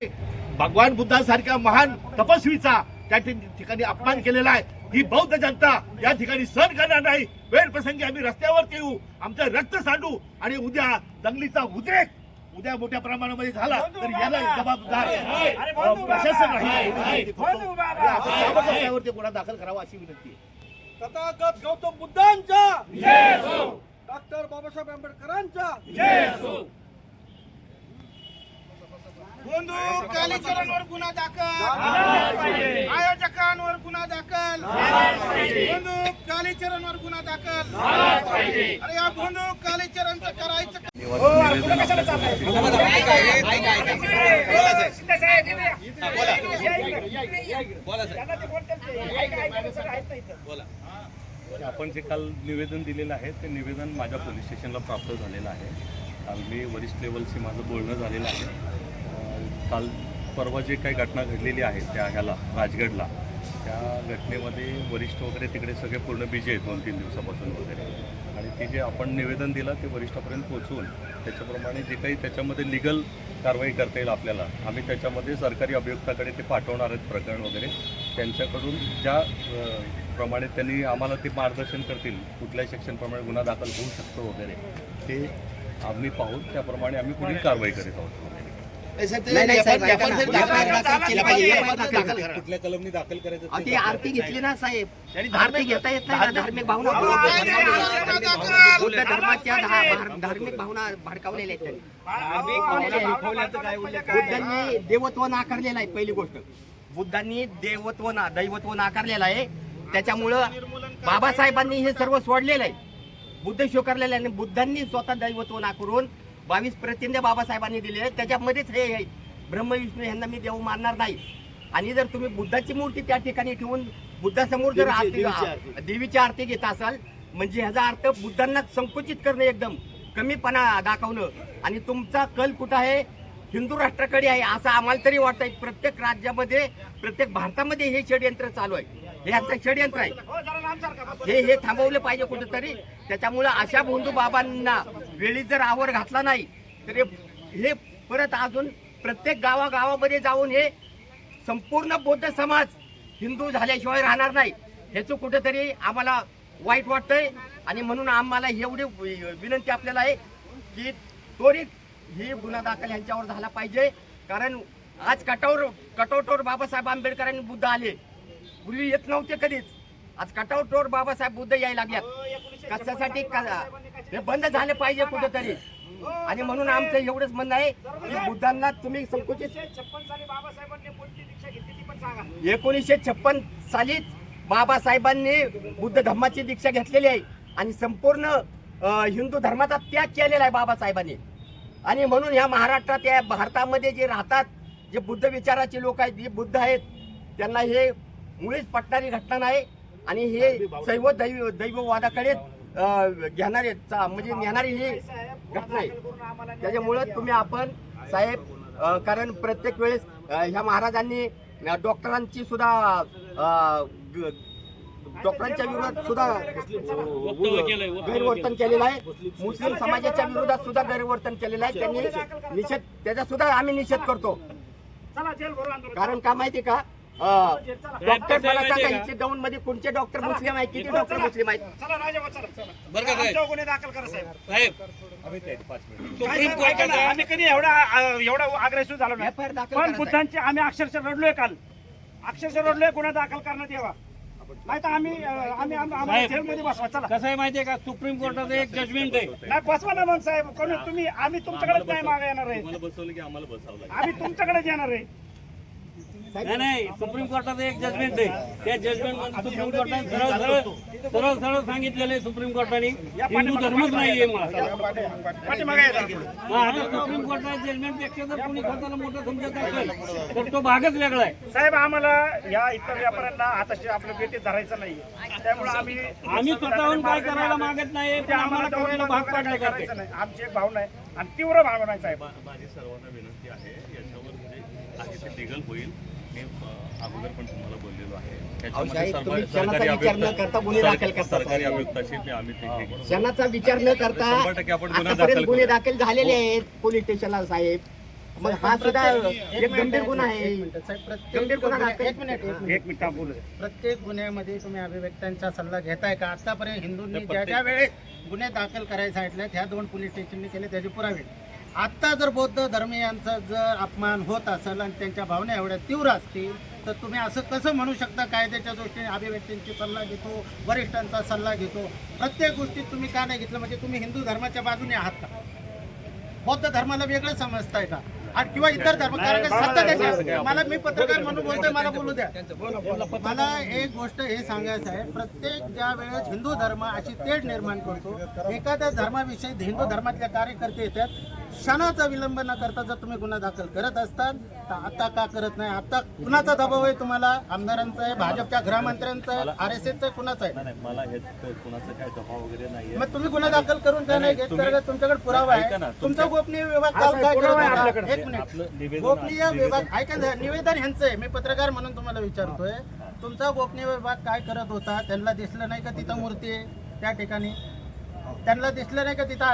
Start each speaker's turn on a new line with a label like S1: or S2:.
S1: भगवान बुद्धांसारख्या महान तपस्वीचा त्या ठिकाणी अपमान केलेला आहे. ही बौद्ध जनता या ठिकाणी सहन करणार नाही. वेळ प्रसंगी आम्ही रस्त्यावरती येऊ, आमचं रक्त सांडू आणि उद्या दंगलीचा उद्रेक उद्या मोठ्या प्रमाणामध्ये झाला तर याला जबाबदार प्रशासन राहील. त्यावरती गुन्हा दाखल करावा अशी विनंती आहे.
S2: तथागत गौतम बुद्धांचा जय असो, डॉक्टर बाबासाहेब आंबेडकरांचा जय असो.
S3: बंधू कालीचरणवर गुन्हा दाखल, आयोजकांवर गुन्हा दाखल, बंधू कालीचरणवर गुन्हा दाखल. अरे या बंधू कालीचरणचं करायचं
S4: आपण जे काल निवेदन दिलेलं आहे ते निवेदन माझ्या पोलीस स्टेशनला प्राप्त झालेलं आहे. काल मी वरिष्ठ लेवलशी माझं बोलणं झालेलं आहे. काल परवा जे काही घटना घडलेली आहे त्या राजगडला, त्या घटनेमध्ये वरिष्ठ वगैरे तिकडे सगळे पूर्ण बिजी आहेत 2-3 दिवसापासून वगैरे, आणि ते जे आपण निवेदन दिलं ते वरिष्ठापर्यंत पोहोचवून त्याच्याप्रमाणे जे काही त्याच्यामध्ये लिगल कारवाई करता येईल आपल्याला, आम्ही त्याच्यामध्ये सरकारी अभियुक्ताकडे ते पाठवणार आहेत प्रकरण वगैरे. त्यांच्याकडून ज्या प्रमाणे त्यांनी आम्हाला ते मार्गदर्शन करतील कुठल्या सेक्शनप्रमाणे गुन्हा दाखल होऊ शकतो वगैरे ते आम्ही पाहून त्याप्रमाणे आम्ही पुढील कारवाई करीत आहोत.
S5: कुठल्या कलमनी दाखल करायचं
S6: ती आरती घेतली ना साहेब, आरती घेता येत नाही. धार्मिक भावना बुद्ध धर्माच्या धार्मिक भावना भडकावलेल्या आहेत त्यांनी. बुद्धांनी देवत्व नाकारलेलं आहे. पहिली गोष्ट, बुद्धांनी दैवत्व नाकारलेलं आहे. त्याच्यामुळं बाबासाहेबांनी हे सर्व सोडलेलं आहे, बुद्ध स्वीकारलेलं आहे. बुद्धांनी स्वतः दैवत्व नाकारून 22 प्रतिज्ञा बाबासाहेबांनी दिले आहेत. त्याच्यामध्येच हे आहे ब्रह्म विष्णू यांना मी देव मानणार नाही. आणि जर तुम्ही बुद्धाची मूर्ती त्या ठिकाणी ठेवून बुद्धासमोर जर देवीची आरती घेत असाल म्हणजे ह्याचा अर्थ बुद्धांना संकुचित करणं, एकदम कमीपणा दाखवणं. आणि तुमचा कल कुठं आहे? हिंदू राष्ट्राकडे आहे असं आम्हाला तरी वाटतंय. प्रत्येक राज्यामध्ये, प्रत्येक भारतामध्ये हे षडयंत्र चालू आहे. हे आमचं षडयंत्र आहे. हे थांबवलं पाहिजे कुठेतरी. त्याच्यामुळं अशा बंधू बाबांना वेळी जर आवर घातला नाही तर हे परत अजून प्रत्येक गावागावामध्ये जाऊन हे संपूर्ण बौद्ध समाज हिंदू झाल्याशिवाय राहणार नाही. ह्याचं कुठेतरी आम्हाला वाईट वाटतंय. आणि म्हणून आम्हाला एवढी विनंती आपल्याला आहे की त्वरित ही गुन्हा दाखल यांच्यावर झाला पाहिजे. कारण आज कटआउटवर बाबासाहेब आंबेडकरांनी बुद्ध आले, पूर्वी येत नव्हते कधीच. आज कटआउटवर बाबासाहेब बुद्ध यायला लागल्यात. कशासाठी? हे बंद झाले पाहिजे कुठेतरी. आणि म्हणून आमचं एवढंच म्हणणं आहे की बुद्धांना तुम्ही संकुचित 1956 सालीच बाबासाहेबांनी बुद्ध धर्माची दीक्षा घेतलेली आहे आणि संपूर्ण हिंदू धर्माचा त्याग केलेला आहे बाबासाहेबांनी. आणि म्हणून ह्या महाराष्ट्रात, या भारतामध्ये जे राहतात, जे बुद्ध विचाराचे लोक आहेत, जे बुद्ध आहेत, त्यांना हे मुळीच पटणारी घटना नाही. आणि हे शैव दैववादाकडे घेणारे म्हणजे नेणारी ही घटना आहे. त्याच्यामुळं तुम्ही आपण साहेब, कारण प्रत्येक वेळेस ह्या महाराजांनी डॉक्टरांची सुद्धा विरोधात सुद्धा गैरवर्तन केलेलं आहे. मुस्लिम समाजाच्या विरोधात सुद्धा गैरवर्तन केलेलं आहे. त्यांनी निषेध, त्याचा सुद्धा आम्ही निषेध करतो. कारण का माहिती का, डॉक्टर मला सांगा इथे दौंड मध्ये कोणते डॉक्टर मुस्लिम आहे? किती डॉक्टर मुस्लिम आहेत?
S3: गुन्हे दाखल करा साहेब.
S2: सुप्रीम कोर्टात आम्ही कधी एवढा अग्रेसिव्ह झालो नाही. पण बुद्धांचे आम्ही अक्षरशः रडलोय. काल अक्षरशः रडलोय. गुन्हा दाखल करण्यात यावा. नाही तर आम्ही जेलमध्ये बसवा. चला.
S5: कसं आहे माहितीये का, सुप्रीम कोर्टाचं एक जजमेंट आहे.
S2: नाही बसवा ना मग साहेब. कोण तुम्ही? आम्ही तुमच्याकडेच नाही मागे येणार आहे.
S4: बसवलं की आम्हाला बसावं.
S2: आम्ही तुमच्याकडेच येणार आहे.
S5: नाही, सुप्रीम कोर्टाचं एक जजमेंट आहे. त्या जजमेंट सुप्रीम कोर्टाने सरळ सांगितलेलं आहे. सुप्रीम कोर्टाने हिंदू धर्मच नाहीये मग. आता सुप्रीम कोर्टाच्या जजमेंट पेक्षा जर कोणी स्वतःला मोठं समजत असेल तर तो भागच वेगळा आहे.
S2: साहेब, आम्हाला या इतर व्यापाऱ्यांना हाताशी आपलं बेटीत धरायचं नाही. त्यामुळे
S5: आम्ही स्वतःहून काय करायला मागत नाही, पण आम्हाला करायला भाग पाडले
S2: करायचं नाही. आमची एक भावना आहे आणि तीव्र भावना आहे साहेब.
S4: माझी सर्वांना विनंती आहे, याच्यावर जे आहे ते लिगल होईल. मी अगोदर पण तुम्हाला बोललेलो आहे. सरकारी अभियुक्ताशी आम्ही
S6: क्षणाचा विचार न करता गुन्हे दाखल झालेले आहेत पोलीस स्टेशनला साहेब. मग हा सुद्धा एक गंभीर गुन्हा आहे. गंभीर गुन्हा दाखल.
S2: एक मिनिट थांब, बोलू दे.
S3: प्रत्येक गुन्ह्यामध्ये तुम्ही अभिव्यक्त्यांचा सल्ला घेताय का? आतापर्यंत हिंदूंनी ज्या ज्या वेळेस गुन्हे दाखल करायला सांगितले ह्या 2 पोलीस स्टेशनने केले त्याचे पुरावे. आता जर बौद्ध धर्मीयांचा जर अपमान होत असेल आणि त्यांच्या भावना एवढ्या तीव्र असतील तर तुम्ही असं कसं म्हणू शकता? कायद्याच्या दृष्टीने अभिव्यक्तींची सल्ला घेतो, वरिष्ठांचा सल्ला घेतो, प्रत्येक गोष्टीत तुम्ही का नाही घेतलं? म्हणजे तुम्ही हिंदू धर्माच्या बाजूने आहात का? बौद्ध धर्माला वेगळं समजताय का? आणि किंवा इतर धर्म? कारण का सत्ता त्याच्या मला, मी पत्रकार म्हणून बोलतोय, मला बोलू द्या. मला एक गोष्ट हे सांगायचं आहे, प्रत्येक ज्या वेळेस हिंदू धर्म अशी तेढ निर्माण करतो, एखाद्या धर्माविषयी हिंदू धर्मातले कार्यकर्ते येतात, क्षणाचा विलंब न करता जर तुम्ही गुन्हा दाखल करत असतात तर आता का करत नाही? आता कुणाचा दबाव आहे तुम्हाला? आमदारांचा आहे, भाजपच्या गृहमंत्र्यांचा आहे, RSSचा आहे, कुणाचा आहे?
S4: नाही मला हे कुणाचा काय दबाव वगैरे नाहीये.
S3: मग तुम्ही गुन्हा दाखल करून का नाही घेत? कारण तुमच्याकडे पुरावा
S4: ऐका ना,
S3: आहे. तुमचा गोपनीय विभाग
S2: हा, साहेब,
S3: काय करत
S2: पुरावा आहे
S3: होता?
S2: आपल्याकडे.
S3: एक मिनिट.
S4: आपलं निवेदन
S3: गोपनीय विभाग ऐका ना, निवेदन ह्यांचं आहे. मी पत्रकार म्हणून तुम्हाला विचारतोय, तुमचा गोपनीय विभाग काय करत होता? त्यांना दिसलं नाही का तिथं मूर्ती आहे त्या ठिकाणी? त्यांना दिसलं नाही का तिथं